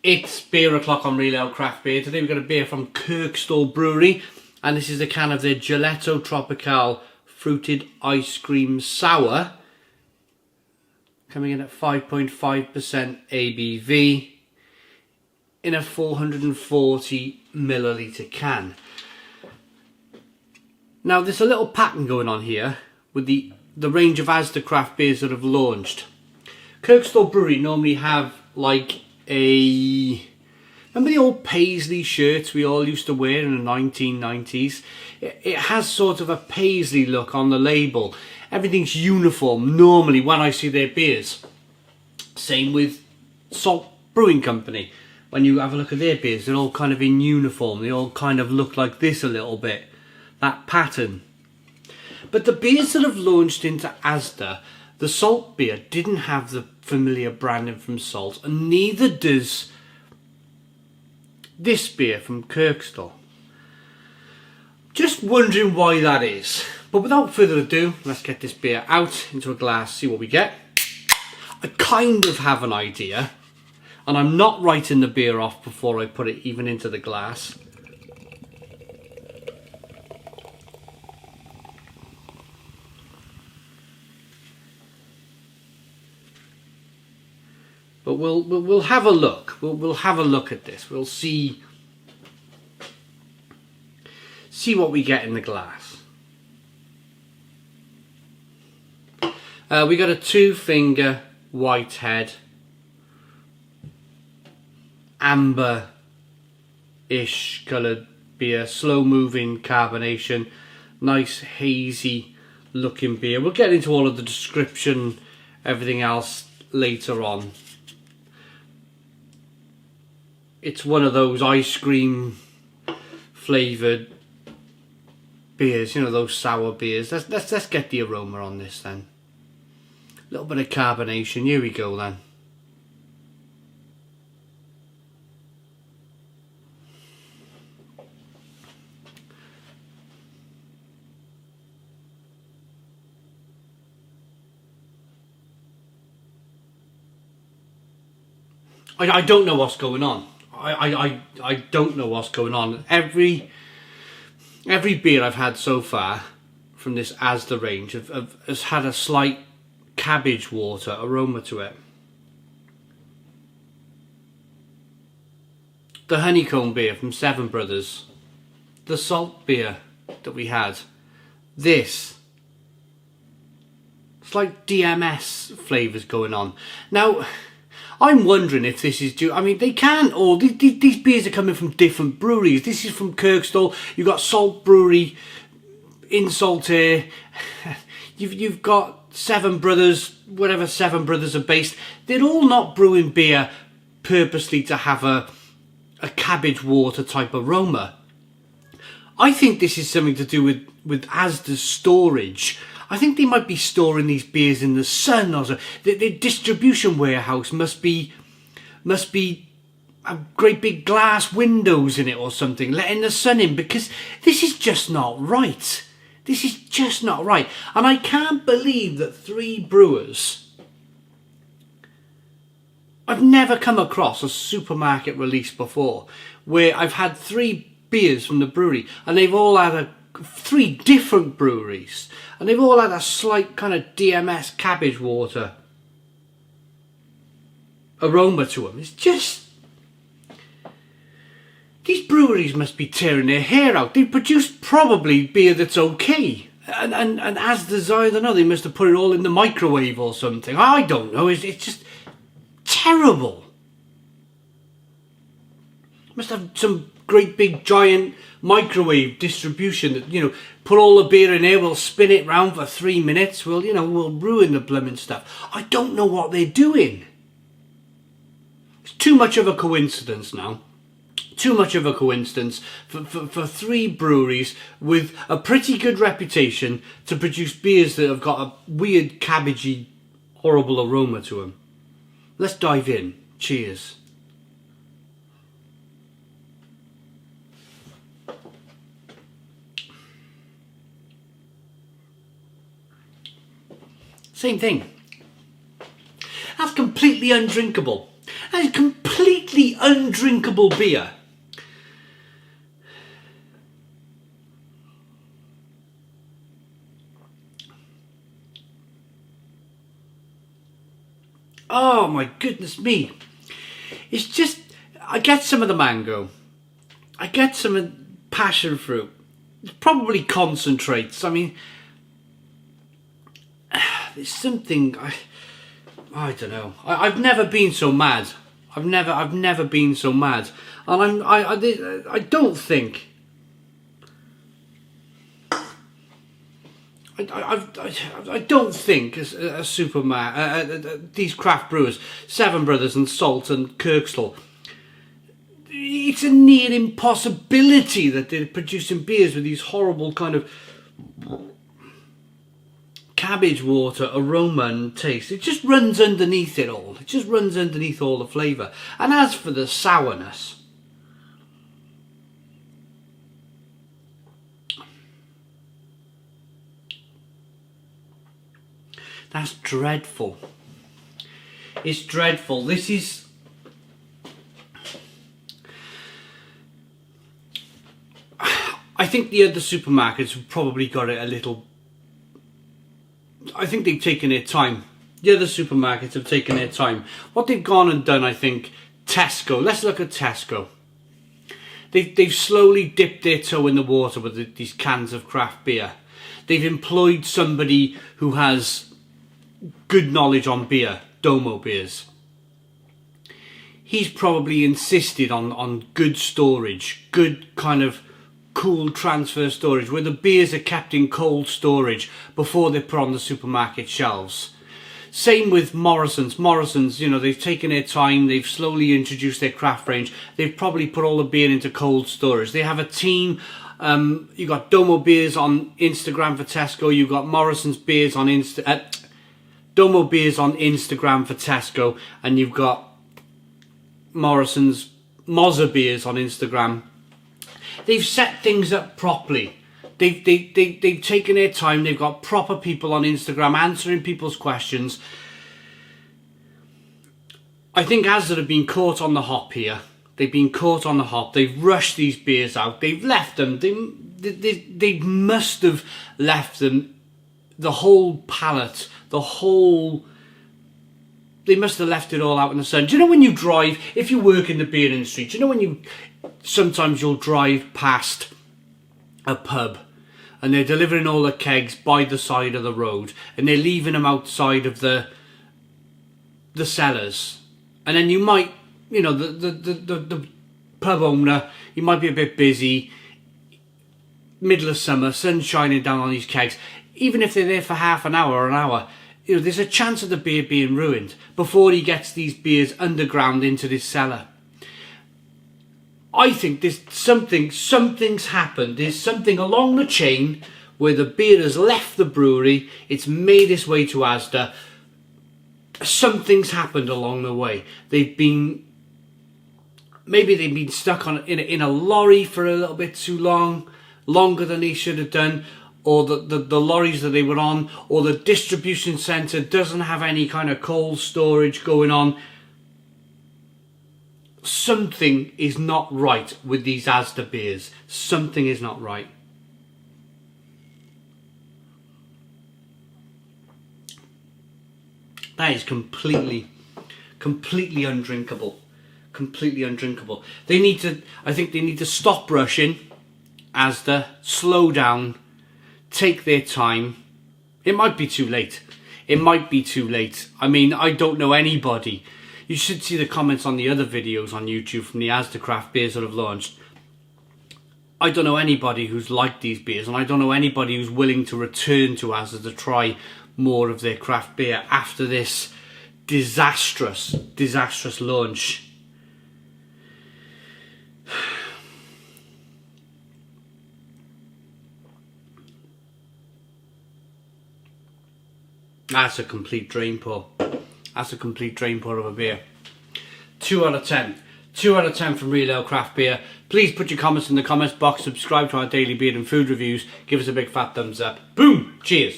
It's beer o'clock on Real Ale Craft Beer. Today we've got a beer from Kirkstall Brewery, and this is a can of their Gelato Tropicale Fruited Ice Cream Sour, coming in at 5.5% ABV in a 440 milliliter can. Now there's a little pattern going on here with the range of ASDA craft beers that have launched. Kirkstall Brewery normally have like remember the old paisley shirts we all used to wear in the 1990s? It has sort of a paisley look on the label. Everything's uniform normally when I see their beers. Same with Salt Brewing Company. When you have a look at their beers, they're all kind of in uniform. They all kind of look like this a little bit. That pattern. But the beers that have launched into ASDA, the Salt beer didn't have the familiar branding from Salt, and neither does this beer from Kirkstall. Just wondering why that is. But without further ado, let's get this beer out into a glass, see what we get. I kind of have an idea, and I'm not writing the beer off before I put it even into the glass. But we'll have a look. We'll have a look at this. We'll see what we get in the glass. We got a 2-finger whitehead, amber-ish coloured beer, slow-moving carbonation, nice hazy looking beer. We'll get into all of the description, everything else later on. It's one of those ice cream flavoured beers, you know, those sour beers. Let's get the aroma on this then. A little bit of carbonation. Here we go then. I don't know what's going on. I don't know what's going on. Every beer I've had so far from this ASDA range has had a slight cabbage water aroma to it. The honeycomb beer from Seven Brothers, the Salt beer that we had, this slight DMS flavours going on. Now, I'm wondering if this is due. I mean, they can't all. These beers are coming from different breweries. This is from Kirkstall. You've got Salt Brewery in Saltaire. You've got Seven Brothers, whatever Seven Brothers are based. They're all not brewing beer purposely to have a cabbage water type aroma. I think this is something to do with ASDA's storage. I think they might be storing these beers in the sun or so. The distribution warehouse must be a great big glass windows in it or something, letting the sun in, because this is just not right. This is just not right. And I can't believe that 3 brewers... I've never come across a supermarket release before where I've had 3 beers from the brewery and they've all had 3 different breweries, and they've all had a slight kind of DMS cabbage water aroma to them. It's just... these breweries must be tearing their hair out. They produce probably beer that's okay. And as the I don't know, they must have put it all in the microwave or something. I don't know. It's just terrible. Must have some great big giant microwave distribution that, you know, put all the beer in there, we'll spin it round for 3 minutes, we'll ruin the blooming stuff. I don't know what they're doing. It's too much of a coincidence now. Too much of a coincidence for 3 breweries with a pretty good reputation to produce beers that have got a weird cabbagey horrible aroma to them. Let's dive in. Cheers. Same thing. That's completely undrinkable. That is completely completely undrinkable beer. Oh my goodness me. It's just, I get some of the mango. I get some of passion fruit. It's probably concentrates. I mean, there's something, I don't know. I've never been so mad. I've never been so mad. And I don't think, I don't think these craft brewers, Seven Brothers and Salt and Kirkstall, it's a near impossibility that they're producing beers with these horrible kind of cabbage water aroma and taste. It just runs underneath it all. It just runs underneath all the flavour. And as for the sourness, that's dreadful. It's dreadful. This is... I think the other supermarkets have probably got it a little... I think they've taken their time. The other supermarkets have taken their time. What they've gone and done, I think, Tesco. Let's look at Tesco. They've slowly dipped their toe in the water with these cans of craft beer. They've employed somebody who has good knowledge on beer, Domo Beers. He's probably insisted on good storage, good kind of cool transfer storage, where the beers are kept in cold storage before they're put on the supermarket shelves. Same with Morrison's. Morrison's, you know, they've taken their time, they've slowly introduced their craft range, they've probably put all the beer into cold storage. They have a team. You got Domo Beers on Instagram for Tesco, you got Morrison's Beers on Domo Beers on Instagram for Tesco, and you've got Morrison's Mozza Beers on Instagram. They've set things up properly. They've taken their time. They've got proper people on Instagram answering people's questions. I think ASDA have been caught on the hop here. They've been caught on the hop. They've rushed these beers out. They've left them. They must have left them the whole palette, the whole... They must have left it all out in the sun. Do you know when you drive, if you work in the beer industry, do you know when you... Sometimes you'll drive past a pub and they're delivering all the kegs by the side of the road and they're leaving them outside of the cellars, and then you might, you know, the pub owner, you might be a bit busy, middle of summer, sun shining down on these kegs. Even if they're there for half an hour or an hour, you know, there's a chance of the beer being ruined before he gets these beers underground into this cellar. I think there's something's happened. There's something along the chain where the beer has left the brewery, it's made its way to ASDA. Something's happened along the way. Maybe they've been stuck in a lorry for a little bit too long, longer than they should have done, or the lorries that they were on, or the distribution centre doesn't have any kind of cold storage going on. Something is not right with these ASDA beers. Something is not right. That is completely undrinkable. Completely undrinkable. I think they need to stop rushing, ASDA, slow down, take their time. It might be too late. It might be too late. I mean, I don't know anybody. You should see the comments on the other videos on YouTube from the ASDA craft beers that have launched. I don't know anybody who's liked these beers, and I don't know anybody who's willing to return to ASDA to try more of their craft beer after this disastrous launch. That's a complete drain pour. That's a complete drain pour of a beer. 2 out of 10. 2 out of 10 from Real Ale Craft Beer. Please put your comments in the comments box. Subscribe to our daily beer and food reviews. Give us a big fat thumbs up. Boom! Cheers!